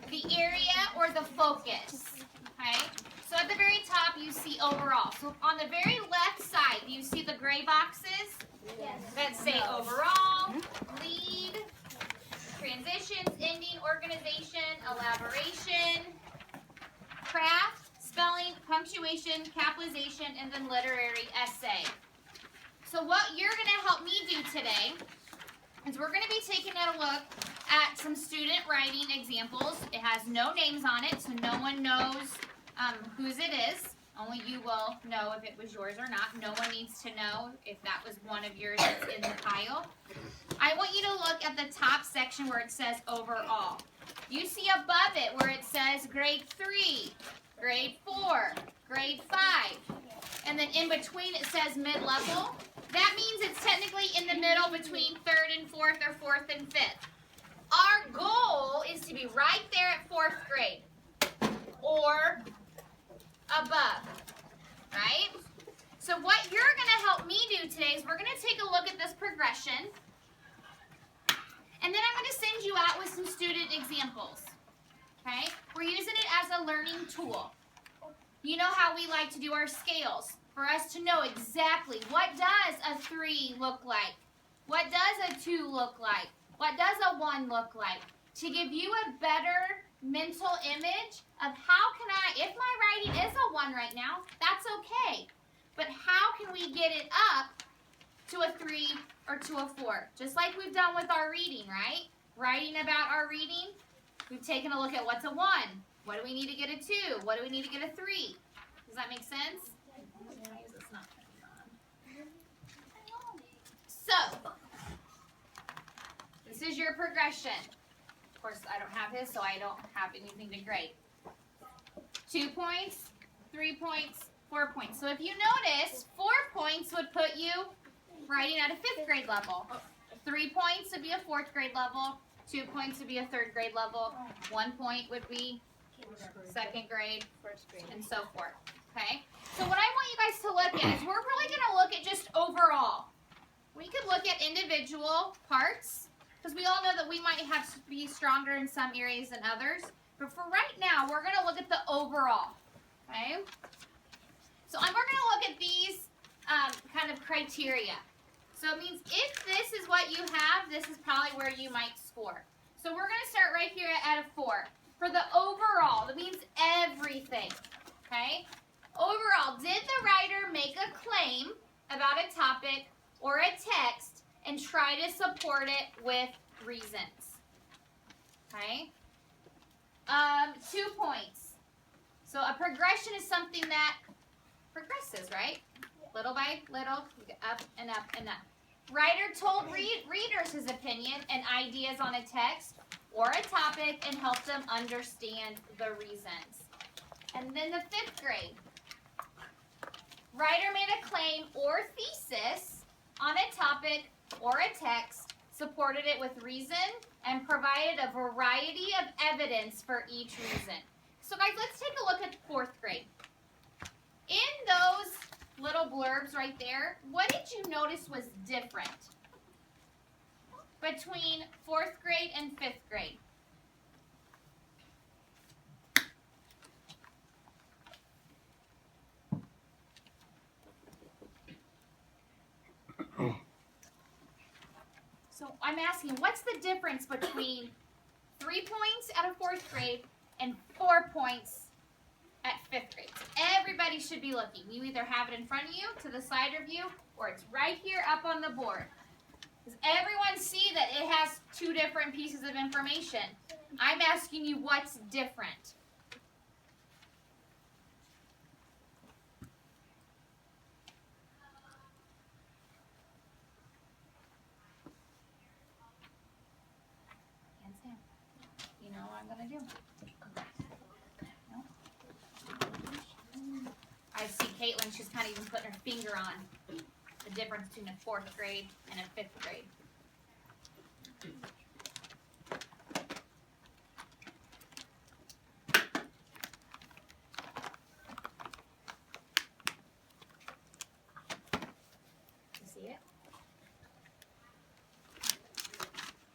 The area or the focus. Okay? So at the very top, you see overall. So on the very left side, do you see the gray boxes? Yes. That say overall, lead, transitions, ending, organization, elaboration, craft, spelling, punctuation, capitalization, and then literary essay. So what you're going to help me do today is we're going to be taking a look at some student writing examples. It has no names on it, so no one knows whose it is. Only you will know if it was yours or not. No one needs to know if that was one of yours that's in the pile. I want you to look at the top section where it says overall. You see above it where it says grade 3, grade 4, grade 5, and then in between it says mid-level. That means it's technically in the middle between 3rd and 4th or 4th and 5th. Our goal is to be right there at 4th grade or above, right? So what you're going to help me do today is we're going to take a look at this progression, and then I'm going to send you out with some student examples, okay? We're using it as a learning tool. You know how we like to do our scales, for us to know exactly what does a 3 look like, what does a 2 look like, what does a 1 look like, to give you a better mental image of how can I, if my writing is a 1 right now, that's okay. But how can we get it up to a 3 or to a 4? Just like we've done with our reading, right? Writing about our reading, we've taken a look at what's a 1. What do we need to get a 2? What do we need to get a 3? Does that make sense? It's not turning on. So, this is your progression. Of course, I don't have his, so I don't have anything to grade. 2 points, 3 points, 4 points. So if you notice, 4 points would put you writing at a 5th grade level. 3 points would be a 4th grade level. 2 points would be a 3rd grade level. 1 point would be 2nd grade, and so forth. Okay? So what I want you guys to look at is we're really going to look at just overall. We could look at individual parts, because we all know that we might have to be stronger in some areas than others. But for right now, we're going to look at the overall. Okay? So we're going to look at these kind of criteria. So it means if this is what you have, this is probably where you might score. So we're going to start right here at a 4. For the overall, that means everything. Okay? Overall, did the writer make a claim about a topic or a text and try to support it with reasons? Okay? 2 points. So a progression is something that progresses, right? Little by little, you get up and up and up. Writer told readers his opinion and ideas on a text or a topic and helped them understand the reasons. And then the 5th grade. Writer made a claim or thesis on a topic or a text, supported it with reason, and provided a variety of evidence for each reason. So guys, let's take a look at 4th grade. In those little blurbs right there, what did you notice was different between 4th grade and 5th grade? So I'm asking, what's the difference between 3 points at a 4th grade and 4 points at 5th grade? So everybody should be looking. You either have it in front of you, to the side of you, or it's right here up on the board. Does everyone see that it has 2 different pieces of information? I'm asking you what's different. Hands down. You know what I'm going to do. No? I see Caitlin, she's kind of even putting her finger on the difference between a 4th grade and a 5th grade. You see it?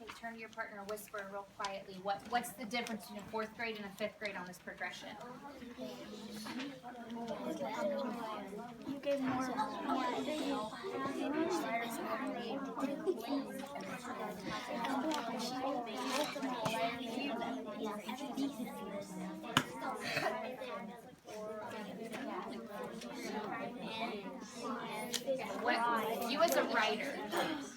Okay, turn turn to your partner and whisper real quietly. What's the difference between a 4th grade and a 5th grade on this progression? You gave more. What, you as a writer,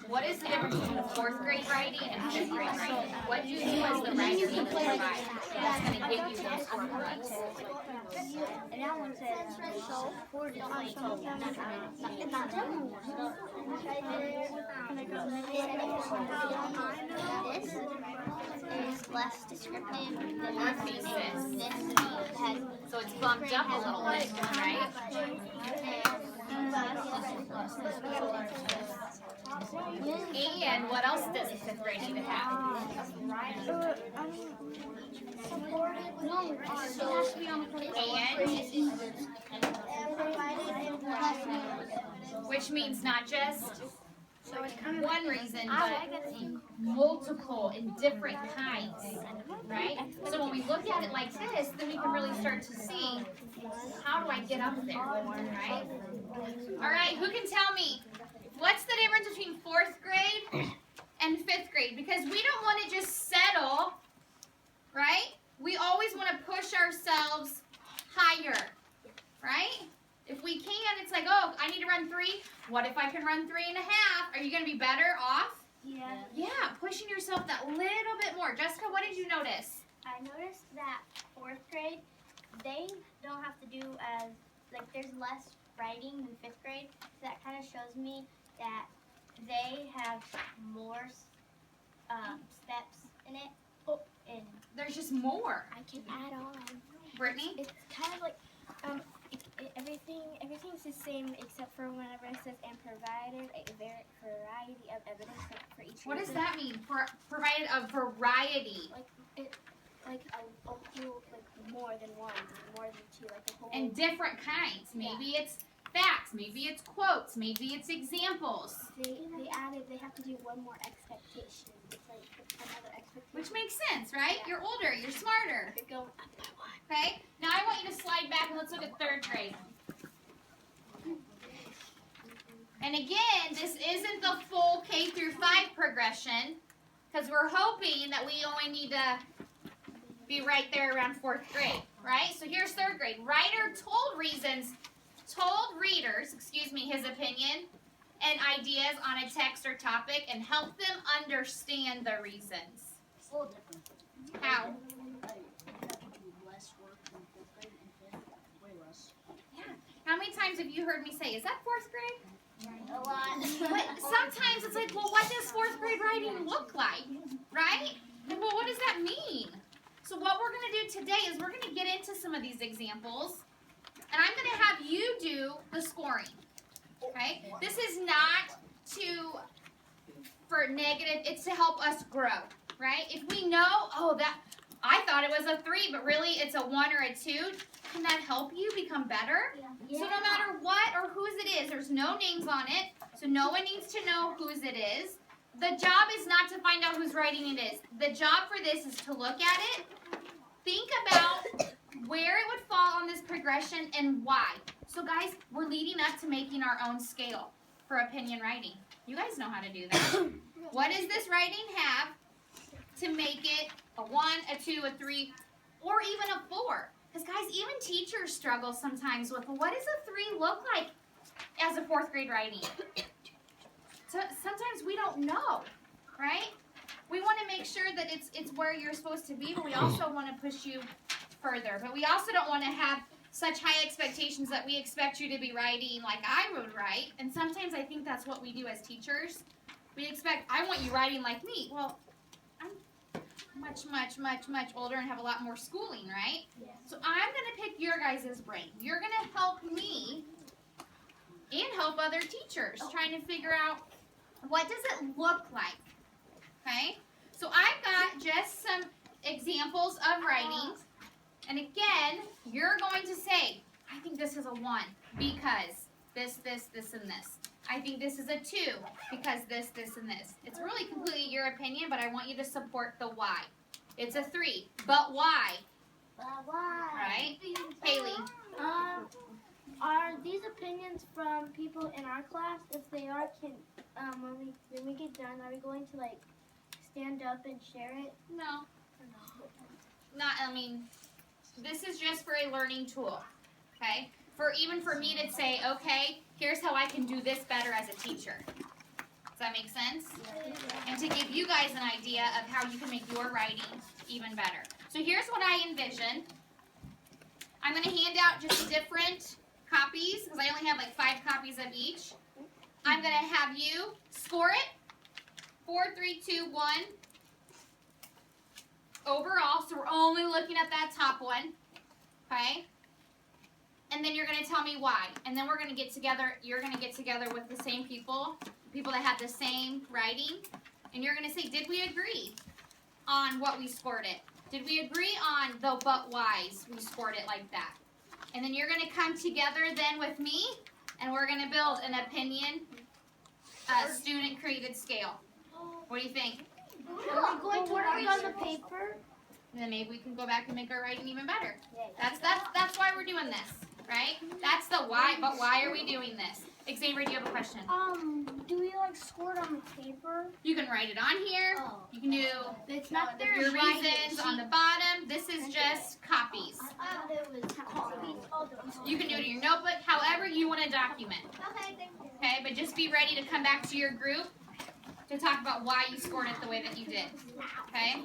what is the difference between a 4th grade writing and 5th grade writing? What do you as the writer need to provide that's going to give you those 4 points? And that one says so for this is less descriptive than Or thesis. this has So it's bumped up a little bit, right? And what else does a 5th grade need to have? And which means not just one reason, but multiple and different kinds, right? So when we look at it like this, then we can really start to see, how do I get up there, right? All right, who can tell me, what's the difference between 4th grade and 5th grade? Because we don't want to just settle, right? We always want to push ourselves higher, right? If we can, it's like, oh, I need to run 3. What if I can run 3.5? Are you going to be better off? Yeah. Yeah, pushing yourself that little bit more. Jessica, what did you notice? I noticed that 4th grade, they don't have to do as, like, there's less writing than 5th grade. So that kind of shows me that they have more steps in it. And There's just more. I can add on. Brittany? It's kind of like everything's the same except for whenever it says and provided a variety of evidence for each. What does reason. that mean? Provided a variety. Like a whole, like more than one, more than two, like a whole. And different kinds. Maybe it's facts, maybe it's quotes, maybe it's examples. They have to do one more expectation. It's like another expectation. Which makes sense, right? Yeah. You're older, you're smarter. They're going up by one. Okay? Now I want you to slide back and let's look at 3rd grade. And again, this isn't the full K through 5 progression because we're hoping that we only need to be right there around 4th grade, right? So here's 3rd grade. Writer told readers, his opinion and ideas on a text or topic and helped them understand the reasons. It's a little different. How? Less work than 5th grade and 5th, way less. Yeah. How many times have you heard me say, is that 4th grade? a lot. But sometimes it's like, well, what does 4th grade writing look like, right? And well, what does that mean? So what we're going to do today is we're going to get into some of these examples, and I'm going to have you do the scoring, okay? This is not for negative, it's to help us grow, right? If we know, oh, that I thought it was a 3, but really it's a 1 or a 2, can that help you become better? Yeah. So no matter what or whose it is, there's no names on it, so no one needs to know whose it is. The job is not to find out whose writing it is. The job for this is to look at it, think about where it would fall on this progression and why. So guys, we're leading up to making our own scale for opinion writing. You guys know how to do that. What does this writing have to make it a 1, a 2, a 3, or even a 4? Because guys, even teachers struggle sometimes with, well, what does a 3 look like as a 4th grade writing? So sometimes we don't know, right? We want to make sure that it's where you're supposed to be, but we also want to push you further. But we also don't want to have such high expectations that we expect you to be writing like I would write. And sometimes I think that's what we do as teachers. We expect, I want you writing like me. Well, I'm much, much, much, much older and have a lot more schooling, right? Yeah. So I'm going to pick your guys' brain. You're going to help me and help other teachers trying to figure out what does it look like, okay? So I've got just some examples of writings. And again, you're going to say, I think this is a 1 because this, and this. I think this is a 2 because this, and this. It's really completely your opinion, but I want you to support the why. It's a 3, but why? Why? Right? Haley. Are these opinions from people in our class? If they are, can when we get done, are we going to like stand up and share it? No. Not, I mean, this is just for a learning tool, okay? Even for me to say, okay, here's how I can do this better as a teacher. Does that make sense? And to give you guys an idea of how you can make your writing even better. So here's what I envision. I'm going to hand out just different copies, because I only have like 5 copies of each. I'm going to have you score it, 4, 3, 2, 1. Overall, so we're only looking at that top one, okay? And then you're going to tell me why. And then we're going to get together, you're going to get together with the same people that have the same writing, and you're going to say, did we agree on what we scored it? Did we agree on the but whys we scored it like that? And then you're going to come together then with me, and we're going to build an opinion student-created scale. What do you think? Are we going to work on the paper? And then maybe we can go back and make our writing even better. That's why we're doing this, right? That's the why, but why are we doing this? Xavier, do you have a question? Do we like score it on the paper? You can write it on here. You can do It's not there. your reasons on the bottom. This is just copies. You can do it in your notebook, however you want to document. Okay, but just be ready to come back to your group to talk about why you scored it the way that you did. Okay?